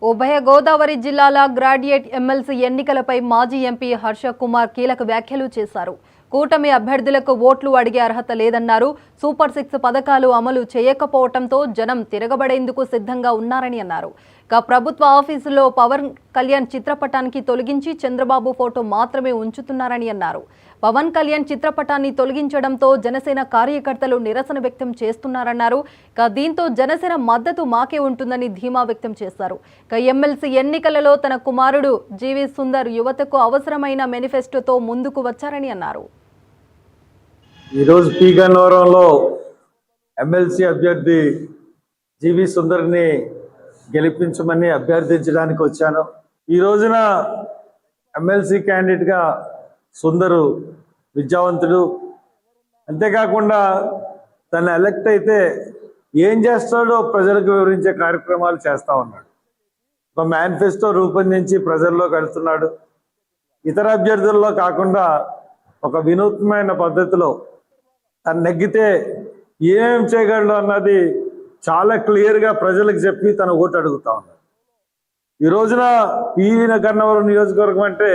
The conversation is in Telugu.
ఉభయ గోదావరి జిల్లాల గ్రాడ్యుయేట్ ఎమ్మెల్సీ ఎన్నికలపై మాజీ ఎంపీ హర్ష కుమార్ కీలక వ్యాఖ్యలు చేశారు. కూటమి అభ్యర్థులకు ఓట్లు అడిగే అర్హత లేదన్నారు. సూపర్ 6 పథకాలు అమలు చేయకపోవడంతో జనం తిరగబడేందుకు సిద్ధంగా ఉన్నారని అన్నారు. ప్రభుత్వ ఆఫీసులో పవన్ కళ్యాణ్ చిత్రపటానికి తొలగించి చంద్రబాబు ఫోటో మాత్రమే ఉంచుతున్నారని అన్నారు. పవన్ కళ్యాణ్ చిత్రపటాన్ని తొలగించడంతో జనసేన కార్యకర్తలు నిరసన వ్యక్తం చేస్తున్నారన్నారు. దీంతో జనసేన మద్దతు మాకే ఉంటుందని ధీమా వ్యక్తం చేశారు. ఎమ్మెల్సీ ఎన్నికలలో తన కుమారుడు జీవి సుందర్ యువతకు అవసరమైన మేనిఫెస్టోతో ముందుకు వచ్చారని అన్నారు. ఈరోజు పి గన్నవరంలో ఎమ్మెల్సీ అభ్యర్థి జీవి సుందర్ని గెలిపించమని అభ్యర్థించడానికి వచ్చాను. ఈ రోజున ఎమ్మెల్సీ క్యాండిడేట్గా సుందరు విద్యావంతుడు, అంతేకాకుండా తను ఎలక్ట్ అయితే ఏం చేస్తాడో ప్రజలకు వివరించే కార్యక్రమాలు చేస్తూ ఉన్నాడు. ఒక మేనిఫెస్టో రూపొందించి ప్రజల్లోకి వెళ్తున్నాడు. ఇతర అభ్యర్థుల్లో కాకుండా ఒక వినూత్నమైన పద్ధతిలో తను నెగ్గితే ఏమేం చేయగలడు అన్నది చాలా క్లియర్గా ప్రజలకు చెప్పి తన ఓటు అడుగుతా ఉన్నాడు. ఈ రోజున పి గన్నవరం నియోజకవర్గం అంటే